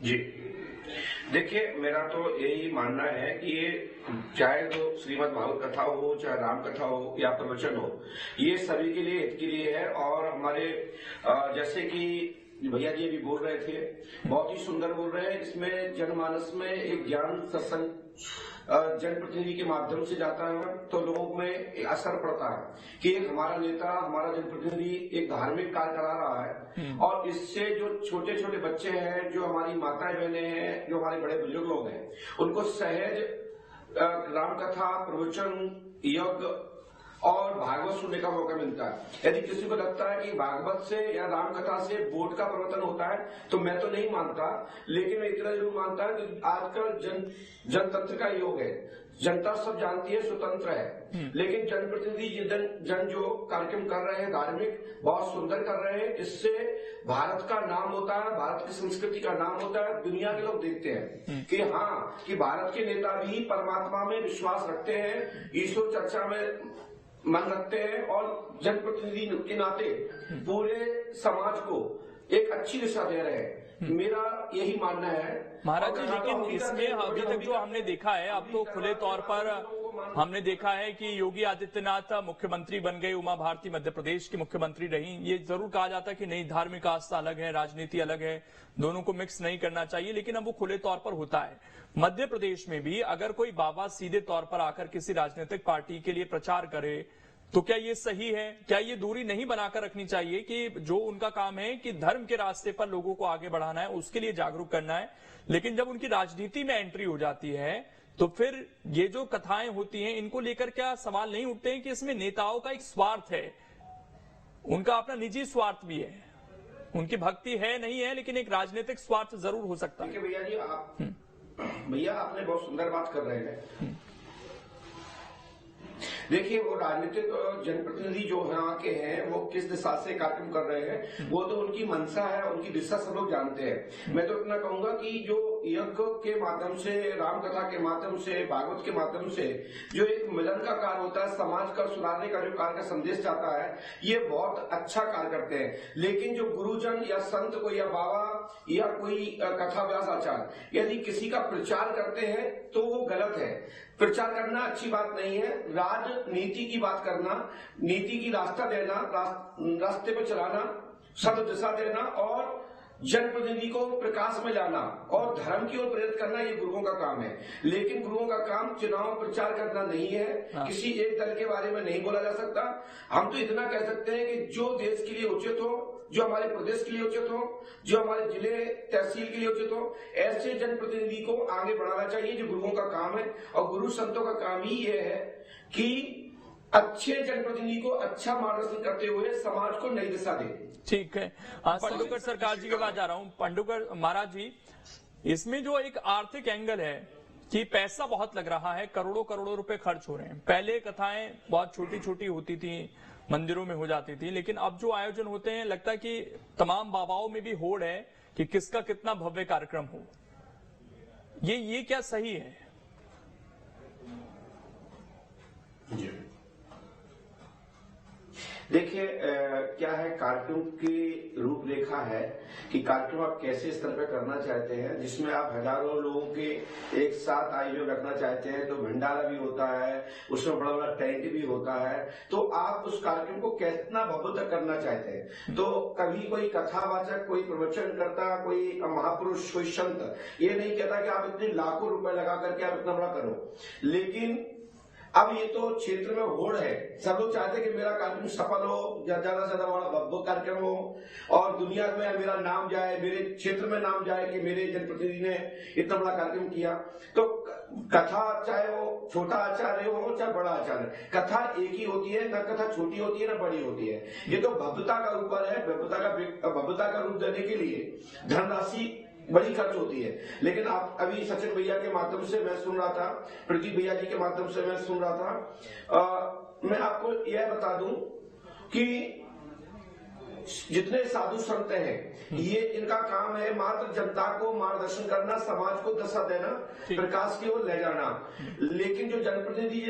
जी देखिए, मेरा तो यही मानना है कि ये चाहे तो श्रीमद् भागवत कथा हो, चाहे राम कथा हो या प्रवचन हो, ये सभी के लिए हित के लिए है। और हमारे जैसे कि भैया जी अभी बोल रहे थे, बहुत ही सुंदर बोल रहे हैं। इसमें जनमानस में एक ज्ञान सत्संग जनप्रतिनिधि के माध्यम से जाता है तो लोगों में एक असर पड़ता है कि एक हमारा नेता, हमारा जनप्रतिनिधि एक धार्मिक कार्य करा रहा है। और इससे जो छोटे छोटे बच्चे हैं, जो हमारी माताएं बहनें हैं, जो हमारे बड़े बुजुर्ग लोग हैं, उनको सहज राम कथा, प्रवचन, यज्ञ और भागवत सुनने का मौका मिलता है। यदि किसी को लगता है कि भागवत से या राम कथा से वोट का परिवर्तन होता है, तो मैं तो नहीं मानता, लेकिन मैं इतना जरूर मानता हूं कि आजकल जनतंत्र का योग है। जनता सब जानती है, स्वतंत्र है, लेकिन जनप्रतिनिधि जन जो कार्यक्रम कर रहे हैं, धार्मिक बहुत सुंदर कर रहे हैं। इससे भारत का नाम होता है, भारत की संस्कृति का नाम होता है। दुनिया के लोग देखते हैं कि हाँ, कि भारत के नेता भी परमात्मा में विश्वास रखते हैं, ईश्वर चर्चा में मन रखते हैं और जनप्रतिनिधि के नाते पूरे समाज को एक अच्छी दिशा दे रहे हैं। मेरा यही मानना है महाराज जी। लेकिन इसमें अभी तक जो हमने देखा है, अब तो खुले तौर पर हमने देखा है कि योगी आदित्यनाथ मुख्यमंत्री बन गए, उमा भारती मध्य प्रदेश की मुख्यमंत्री रही। ये जरूर कहा जाता है कि नहीं, धार्मिक आस्था अलग है, राजनीति अलग है, दोनों को मिक्स नहीं करना चाहिए, लेकिन अब वो खुले तौर पर होता है। मध्य प्रदेश में भी अगर कोई बाबा सीधे तौर पर आकर किसी राजनीतिक पार्टी के लिए प्रचार करे, तो क्या ये सही है? क्या ये दूरी नहीं बनाकर रखनी चाहिए कि जो उनका काम है कि धर्म के रास्ते पर लोगों को आगे बढ़ाना है, उसके लिए जागरूक करना है, लेकिन जब उनकी राजनीति में एंट्री हो जाती है तो फिर ये जो कथाएं होती हैं, इनको लेकर क्या सवाल नहीं उठते हैं कि इसमें नेताओं का एक स्वार्थ है, उनका अपना निजी स्वार्थ भी है, उनकी भक्ति है नहीं है, लेकिन एक राजनीतिक स्वार्थ जरूर हो सकता है। भैया जी, भैया आपने बहुत सुंदर बात कर रहे हैं। देखिए, वो राजनीतिक जनप्रतिनिधि जो यहाँ के हैं, वो किस दिशा से कार्यक्रम कर रहे हैं, वो तो उनकी मंशा है, उनकी दिशा सब लोग जानते हैं। मैं तो इतना कहूंगा कि जो यज्ञ के माध्यम से, राम कथा के माध्यम से, भागवत के माध्यम से जो एक मिलन का कार्य होता है, समाज का सुधारने का जो कार्य का संदेश जाता है, ये बहुत अच्छा कार्य करते हैं। लेकिन जो गुरुजन या संत को या बाबा या कोई कथा व्यास आचार्य यदि किसी का प्रचार करते हैं तो वो गलत है। प्रचार करना अच्छी बात नहीं है। राजनीति की बात करना, नीति की रास्ता देना, रास्ते पर चलाना, सद दिशा देना और जनप्रतिनिधि को प्रकाश में लाना और धर्म की ओर प्रेरित करना, ये गुरुओं का काम है। लेकिन गुरुओं का काम चुनाव प्रचार करना नहीं है। किसी एक दल के बारे में नहीं बोला जा सकता। हम तो इतना कह सकते हैं कि जो देश के लिए उचित हो, जो हमारे प्रदेश के लिए उचित हो, जो हमारे जिले तहसील के लिए उचित हो, ऐसे जनप्रतिनिधि को आगे बढ़ाना चाहिए, जो गुरुओं का काम है। और गुरु संतों का काम ही ये है कि अच्छे जनप्रतिनिधि को अच्छा मार्गदर्शन करते हुए समाज को नई दिशा दे। ठीक है, पंडुकर सरकार जी के पास जा रहा हूं। पंडुकर महाराज जी, इसमें जो एक आर्थिक एंगल है कि पैसा बहुत लग रहा है, करोड़ों करोड़ों रुपए खर्च हो रहे हैं। पहले कथाएं बहुत छोटी छोटी होती थी, मंदिरों में हो जाती थी, लेकिन अब जो आयोजन होते हैं, लगता है कि तमाम बाबाओं में भी होड़ है कि किसका कितना भव्य कार्यक्रम हो। ये क्या सही है? देखिए, क्या है, कार्यक्रम की रूपरेखा है कि कार्यक्रम आप कैसे स्तर पर करना चाहते हैं। जिसमें आप हजारों लोगों के एक साथ आयोजन रखना चाहते हैं तो भंडारा भी होता है, उसमें बड़ा बड़ा टेंट भी होता है। तो आप उस कार्यक्रम को कितना भव्य करना चाहते हैं। तो कभी कोई कथावाचक, कोई प्रवचन करता, कोई महापुरुष, कोई संत ये नहीं कहता कि आप इतने लाखों रुपए लगा करके आप इतना बड़ा करो। लेकिन अब ये तो क्षेत्र में होड़ है। सब लोग चाहते हैं कि मेरा कार्यक्रम सफल हो, ज्यादा से ज्यादा बड़ा भव्य कार्यक्रम हो और दुनिया में मेरा नाम जाए, मेरे क्षेत्र में नाम जाए कि मेरे जनप्रतिनिधि ने इतना बड़ा कार्यक्रम किया। तो कथा चाहे वो छोटा आचार्य हो चाहे बड़ा आचार्य, कथा एक ही होती है, न कथा छोटी होती है न बड़ी होती है। ये तो भव्यता का ऊपर है। भव्यता का रूप देने के लिए धनराशि बड़ी खर्च होती है। लेकिन आप अभी सचिन भैया के माध्यम से मैं सुन रहा था, प्रदीप भैया जी के माध्यम से मैं सुन रहा था, मैं आपको यह बता दूं कि जितने साधु संत हैं, ये इनका काम है मात्र जनता को मार्गदर्शन करना, समाज को दिशा देना, प्रकाश की ओर ले जाना। लेकिन जो जनप्रतिनिधि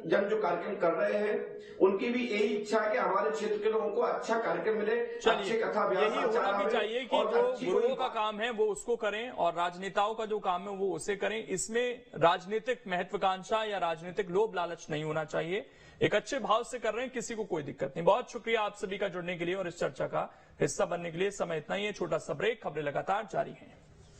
जन जो कार्यक्रम कर रहे हैं, उनकी भी यही इच्छा है कि हमारे क्षेत्र के लोगों को अच्छा कार्यक्रम मिले, अच्छे कथा व्यास यही होना भी चाहिए कि जो गुरुओं का काम है वो उसको करें और राजनेताओं का जो काम है वो उसे करें। इसमें राजनीतिक महत्वाकांक्षा या राजनीतिक लोभ लालच नहीं होना चाहिए। एक अच्छे भाव से कर रहे हैं, किसी को कोई दिक्कत नहीं। बहुत शुक्रिया आप सभी का जुड़ने के लिए और इस चर्चा का हिस्सा बनने के लिए। समय इतना ही है, छोटा सा ब्रेक, खबरें लगातार जारी हैं।